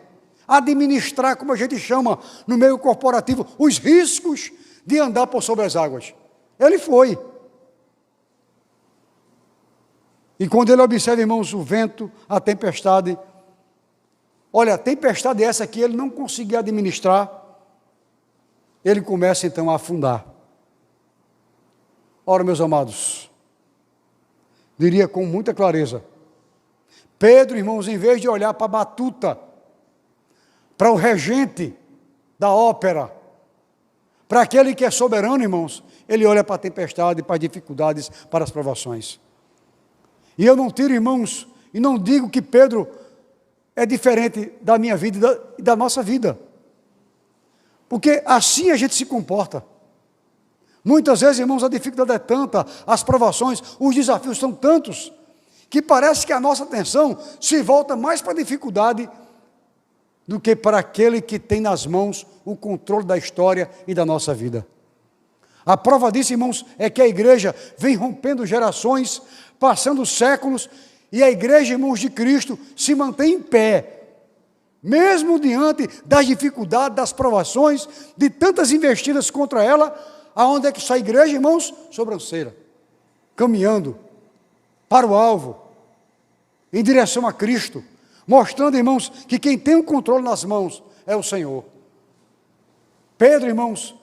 administrar, como a gente chama no meio corporativo, os riscos de andar por sobre as águas. Ele foi. E quando ele observa, irmãos, o vento, a tempestade, olha, a tempestade é essa que ele não conseguia administrar, ele começa então a afundar. Ora, meus amados, diria com muita clareza, Pedro, irmãos, em vez de olhar para a batuta, para o regente da ópera, para aquele que é soberano, irmãos, ele olha para a tempestade, para as dificuldades, para as provações. E eu não tiro, irmãos, e não digo que Pedro é diferente da minha vida e da nossa vida. Porque assim a gente se comporta. Muitas vezes, irmãos, a dificuldade é tanta, as provações, os desafios são tantos, que parece que a nossa atenção se volta mais para a dificuldade do que para aquele que tem nas mãos o controle da história e da nossa vida. A prova disso, irmãos, é que a igreja vem rompendo gerações, passando séculos, e a igreja, irmãos de Cristo, se mantém em pé, mesmo diante das dificuldades, das provações, de tantas investidas contra ela, aonde é que está a igreja, irmãos? Sobranceira, caminhando para o alvo, em direção a Cristo, mostrando, irmãos, que quem tem o controle nas mãos é o Senhor. Pedro, irmãos,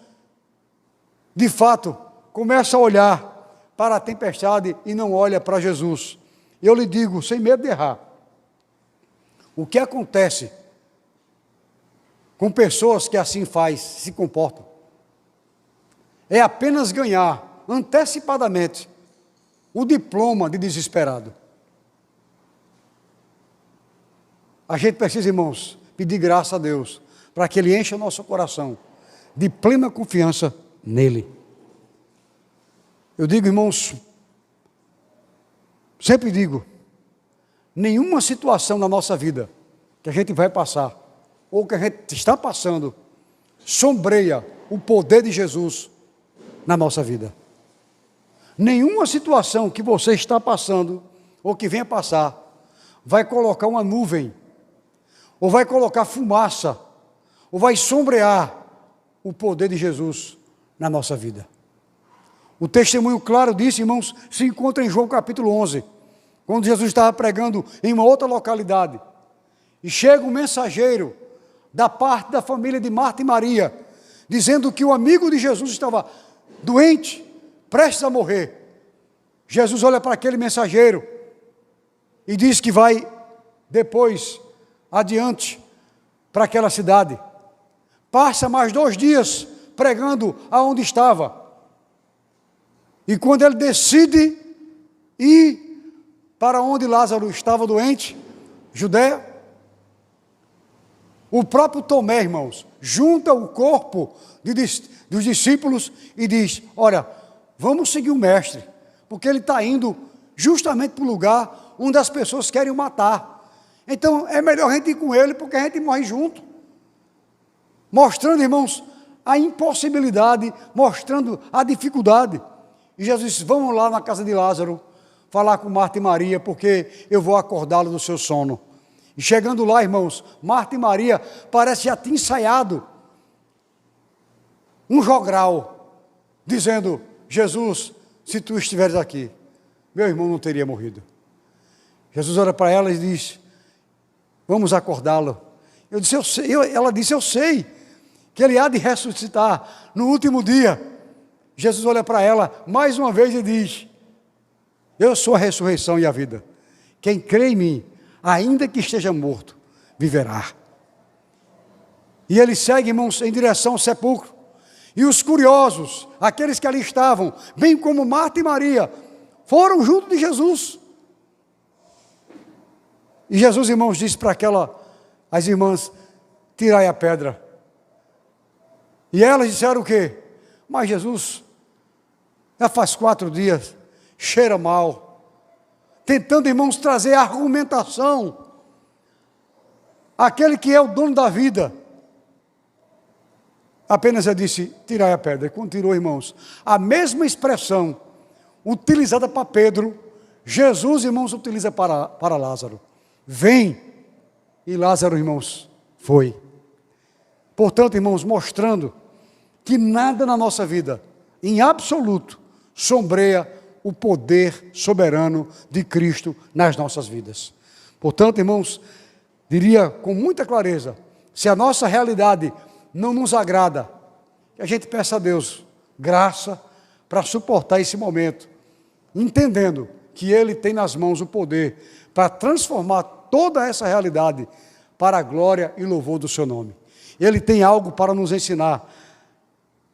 de fato, começa a olhar para a tempestade e não olha para Jesus. Eu lhe digo, sem medo de errar, o que acontece com pessoas que assim se comportam, é apenas ganhar antecipadamente o diploma de desesperado. A gente precisa, irmãos, pedir graça a Deus, para que Ele encha o nosso coração de plena confiança nele. Eu digo, irmãos, sempre digo, nenhuma situação na nossa vida que a gente vai passar, ou que a gente está passando, sombreia o poder de Jesus na nossa vida. Nenhuma situação que você está passando, ou que venha passar, vai colocar uma nuvem, ou vai colocar fumaça, ou vai sombrear o poder de Jesus na nossa vida. O testemunho claro disso, irmãos, se encontra em João capítulo 11, quando Jesus estava pregando em uma outra localidade, e chega um mensageiro da parte da família de Marta e Maria, dizendo que o amigo de Jesus estava doente, prestes a morrer. Jesus olha para aquele mensageiro e diz que vai depois, adiante, para aquela cidade. Passa mais 2 dias pregando aonde estava. E quando ele decide ir para onde Lázaro estava doente, Judéia, o próprio Tomé, irmãos, junta o corpo dos discípulos e diz, olha, vamos seguir o mestre, porque ele está indo justamente para o lugar onde as pessoas querem o matar. Então é melhor a gente ir com ele, porque a gente morre junto. Mostrando, irmãos, a impossibilidade, mostrando a dificuldade. E Jesus disse, vamos lá na casa de Lázaro, falar com Marta e Maria, porque eu vou acordá-lo do seu sono. E chegando lá, irmãos, Marta e Maria parece já ter ensaiado um jogral, dizendo, Jesus, se tu estiveres aqui, meu irmão não teria morrido. Jesus olha para ela e diz, vamos acordá-lo. Eu disse, eu sei. Ela disse, eu sei que ele há de ressuscitar no último dia. Jesus olha para ela mais uma vez e diz, eu sou a ressurreição e a vida. Quem crê em mim, ainda que esteja morto, viverá. E ele segue, irmãos, em direção ao sepulcro. E os curiosos, aqueles que ali estavam, bem como Marta e Maria, foram junto de Jesus. E Jesus, irmãos, disse para as irmãs, tirai a pedra. E elas disseram o quê? Mas Jesus, já faz 4 dias, cheira mal. Tentando, irmãos, trazer argumentação. Aquele que é o dono da vida. Apenas eu disse, tirai a pedra. E quando tirou, irmãos, a mesma expressão utilizada para Pedro, Jesus, irmãos, utiliza para Lázaro. Vem. E Lázaro, irmãos, foi. Portanto, irmãos, mostrando que nada na nossa vida, em absoluto, sombreia o poder soberano de Cristo nas nossas vidas. Portanto, irmãos, diria com muita clareza, se a nossa realidade não nos agrada, que a gente peça a Deus graça para suportar esse momento, entendendo que Ele tem nas mãos o poder para transformar toda essa realidade para a glória e louvor do seu nome. Ele tem algo para nos ensinar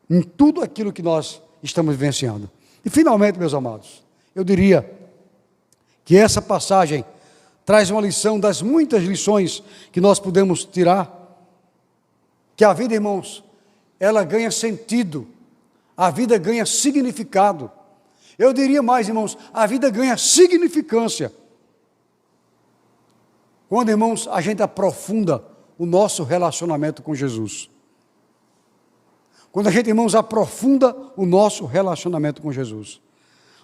em tudo aquilo que nós estamos vivenciando. E finalmente, meus amados, eu diria que essa passagem traz uma lição das muitas lições que nós podemos tirar, que a vida, irmãos, ela ganha sentido, a vida ganha significado. Eu diria mais, irmãos, a vida ganha significância. Quando, irmãos, a gente aprofunda o nosso relacionamento com Jesus. Quando a gente, irmãos, aprofunda o nosso relacionamento com Jesus.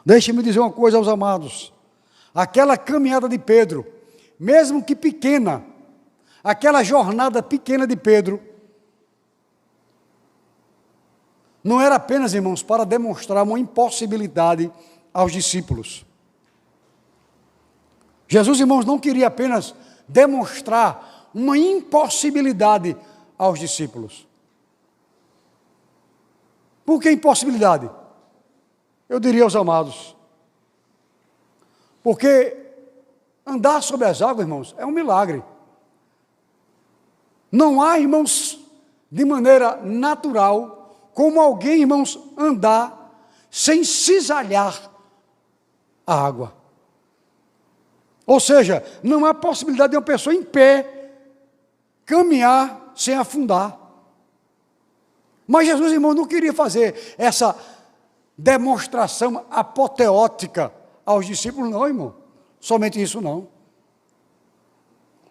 Deixe-me dizer uma coisa aos amados. Aquela caminhada de Pedro, mesmo que pequena, aquela jornada pequena de Pedro não era apenas, irmãos, para demonstrar uma impossibilidade aos discípulos. Jesus, irmãos, não queria apenas demonstrar uma impossibilidade aos discípulos. Por que impossibilidade? Eu diria aos amados, porque andar sobre as águas, irmãos, é um milagre. Não há, irmãos, de maneira natural, como alguém, irmãos, andar sem cisalhar a água. Ou seja, não há possibilidade de uma pessoa em pé caminhar sem afundar. Mas Jesus, irmão, não queria fazer essa demonstração apoteótica aos discípulos, não, irmão. Somente isso, não.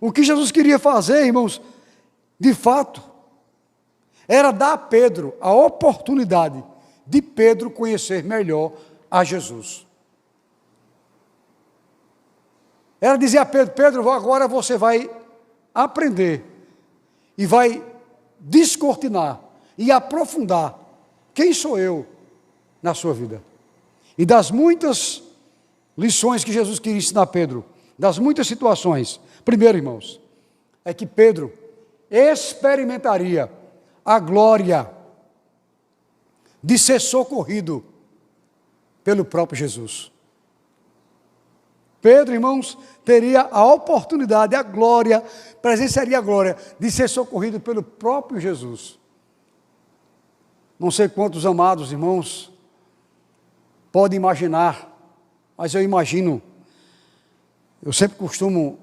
O que Jesus queria fazer, irmãos, de fato, era dar a Pedro a oportunidade de Pedro conhecer melhor a Jesus. Era dizer a Pedro: Pedro, agora você vai aprender e vai descortinar e aprofundar quem sou eu na sua vida. E das muitas lições que Jesus queria ensinar a Pedro, das muitas situações, primeiro, irmãos, é que Pedro experimentaria a glória de ser socorrido pelo próprio Jesus. Pedro, irmãos, teria a oportunidade, a glória, presenciaria a glória de ser socorrido pelo próprio Jesus. Não sei quantos amados irmãos podem imaginar, mas eu imagino, eu sempre costumo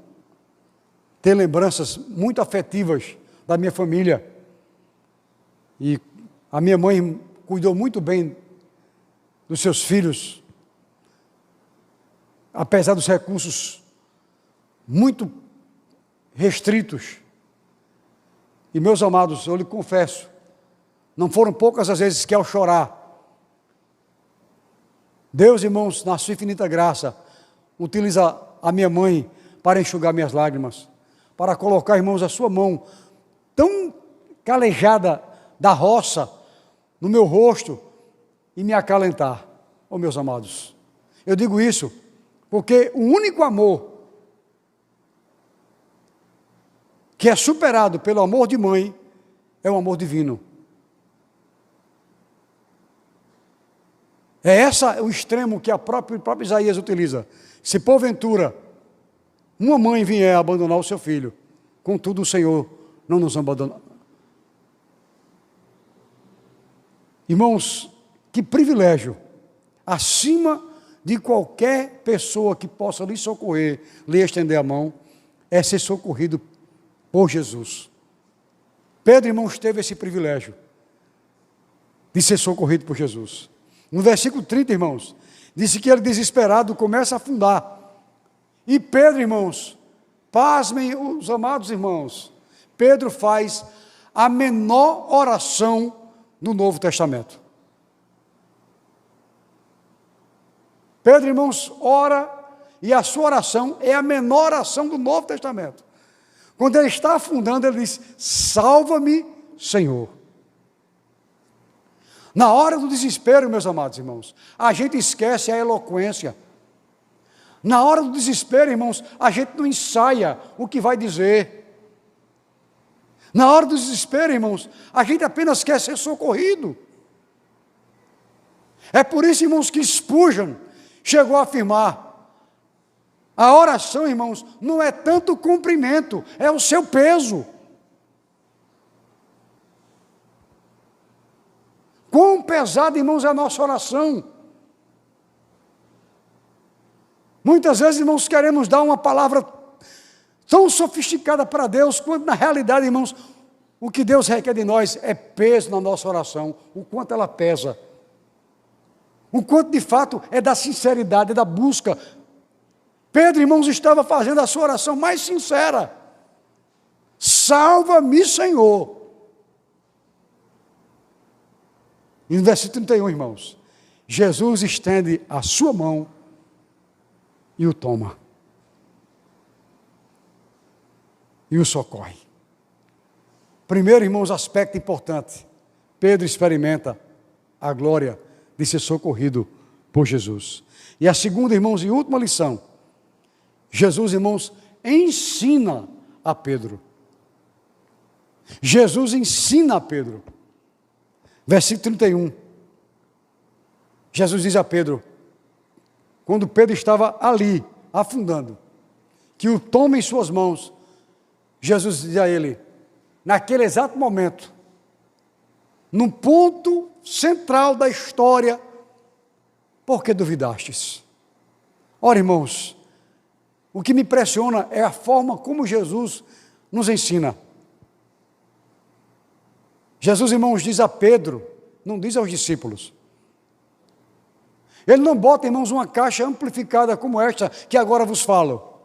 ter lembranças muito afetivas da minha família, e a minha mãe cuidou muito bem dos seus filhos, apesar dos recursos muito restritos. E, meus amados, eu lhe confesso, não foram poucas as vezes que, ao chorar, Deus, irmãos, na sua infinita graça, utiliza a minha mãe para enxugar minhas lágrimas, para colocar, irmãos, a sua mão tão calejada da roça no meu rosto e me acalentar. Oh, meus amados, eu digo isso porque o único amor que é superado pelo amor de mãe é o amor divino. É esse o extremo que o próprio Isaías utiliza. Se porventura uma mãe vier abandonar o seu filho, contudo o Senhor não nos abandona. Irmãos, que privilégio, acima de qualquer pessoa que possa lhe socorrer, lhe estender a mão, é ser socorrido por Jesus. Pedro, irmãos, teve esse privilégio de ser socorrido por Jesus. No versículo 30, irmãos, disse que ele, desesperado, começa a afundar. E Pedro, irmãos, pasmem os amados irmãos, Pedro faz a menor oração no Novo Testamento. Pedro, irmãos, ora, e a sua oração é a menor oração do Novo Testamento. Quando ele está afundando, ele diz: salva-me, Senhor. Na hora do desespero, meus amados irmãos, a gente esquece a eloquência. Na hora do desespero, irmãos, a gente não ensaia o que vai dizer. Na hora do desespero, irmãos, a gente apenas quer ser socorrido. É por isso, irmãos, que Spurgeon chegou a afirmar: a oração, irmãos, não é tanto o cumprimento, é o seu peso. Quão pesada, irmãos, é a nossa oração. Muitas vezes, irmãos, queremos dar uma palavra tão sofisticada para Deus, quando na realidade, irmãos, o que Deus requer de nós é peso na nossa oração, o quanto ela pesa. O quanto de fato é da sinceridade, é da busca. Pedro, irmãos, estava fazendo a sua oração mais sincera: salva-me, Senhor. E no versículo 31, irmãos, Jesus estende a sua mão e o toma. e o socorre. Primeiro, irmãos, aspecto importante: Pedro experimenta a glória de ser socorrido por Jesus. E a segunda, irmãos, e última lição: Jesus, irmãos, ensina a Pedro. Jesus ensina a Pedro. Versículo 31. Jesus diz a Pedro, quando Pedro estava ali, afundando, que o toma em suas mãos. Jesus diz a ele, naquele exato momento, num ponto central da história: por que duvidastes? Ora, irmãos, o que me impressiona é a forma como Jesus nos ensina. Jesus, irmãos, diz a Pedro, não diz aos discípulos. Ele não bota, irmãos, uma caixa amplificada como esta que agora vos falo.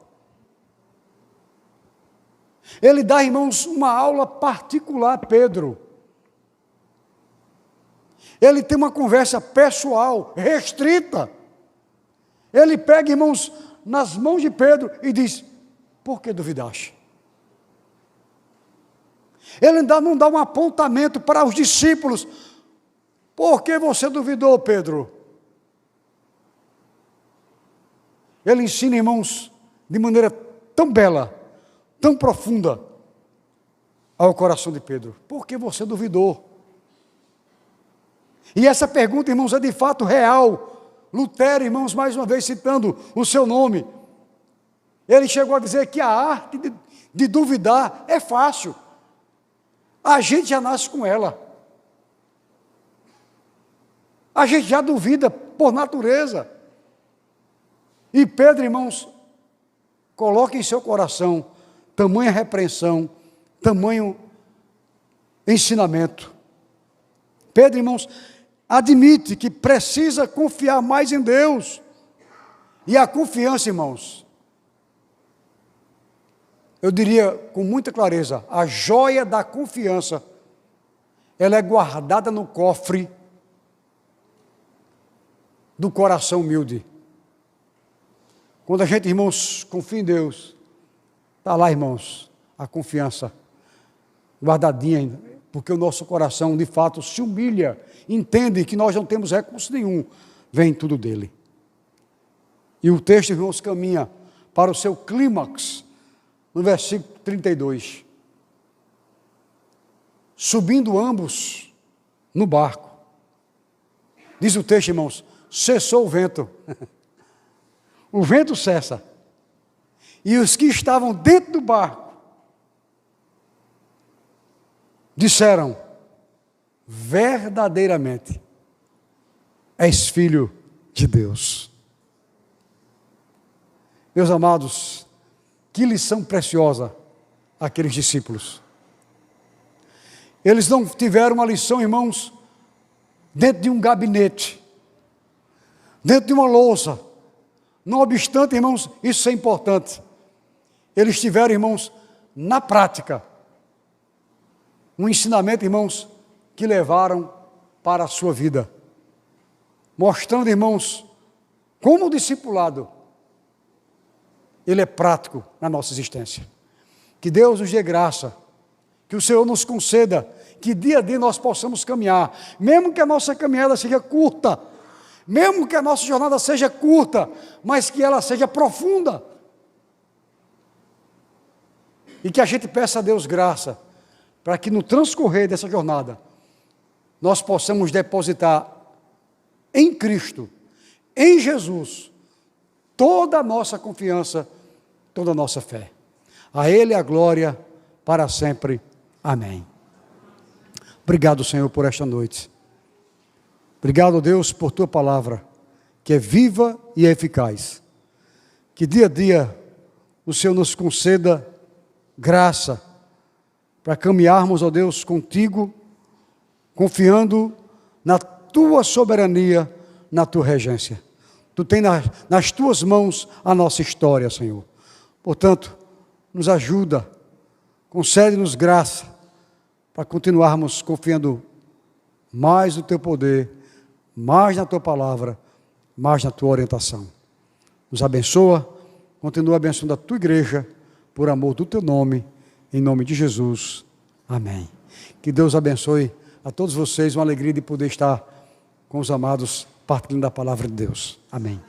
Ele dá, irmãos, uma aula particular a Pedro. Ele tem uma conversa pessoal, restrita. Ele pega, irmãos, nas mãos de Pedro e diz: por que duvidaste? Ele não dá um apontamento para os discípulos: por que você duvidou, Pedro? Ele ensina, irmãos, de maneira tão bela, tão profunda, ao coração de Pedro: por que você duvidou? E essa pergunta, irmãos, é de fato real. Lutero, irmãos, mais uma vez citando o seu nome, ele chegou a dizer que a arte de duvidar é fácil. A gente já nasce com ela. A gente já duvida por natureza. E Pedro, irmãos, coloca em seu coração tamanha repreensão, tamanho ensinamento. Pedro, irmãos, admite que precisa confiar mais em Deus. E a confiança, irmãos, eu diria com muita clareza, a joia da confiança, ela é guardada no cofre do coração humilde. Quando a gente, irmãos, confia em Deus, está lá, irmãos, a confiança guardadinha ainda, porque o nosso coração, de fato, se humilha, entende que nós não temos recurso nenhum, vem tudo dele. E o texto, irmãos, caminha para o seu clímax, no versículo 32. Subindo ambos no barco, diz o texto, irmãos, cessou o vento. O vento cessa. E os que estavam dentro do barco disseram: verdadeiramente és filho de Deus. Meus amados, que lição preciosa aqueles discípulos. Eles não tiveram uma lição, irmãos, dentro de um gabinete, dentro de uma louça. Não obstante, irmãos, isso é importante. Eles tiveram, irmãos, na prática, um ensinamento, irmãos, que levaram para a sua vida. Mostrando, irmãos, como o discipulado, ele é prático na nossa existência. Que Deus nos dê graça, que o Senhor nos conceda, que dia a dia nós possamos caminhar, mesmo que a nossa caminhada seja curta, mesmo que a nossa jornada seja curta, mas que ela seja profunda. E que a gente peça a Deus graça, para que no transcorrer dessa jornada, nós possamos depositar em Cristo, em Jesus, toda a nossa confiança, toda a nossa fé. A Ele a glória para sempre. Amém. Obrigado, Senhor, por esta noite. Obrigado, Deus, por Tua palavra, que é viva e eficaz. Que dia a dia o Senhor nos conceda graça para caminharmos, ó Deus, contigo, confiando na Tua soberania, na Tua regência. Tu tens nas Tuas mãos a nossa história, Senhor. Portanto, nos ajuda, concede-nos graça para continuarmos confiando mais no Teu poder, mais na Tua palavra, mais na Tua orientação. Nos abençoa, continua abençoando a Tua igreja, por amor do Teu nome, Em nome de Jesus. Amém. Que Deus abençoe a todos vocês. Uma alegria de poder estar com os amados partilhando da palavra de Deus. Amém.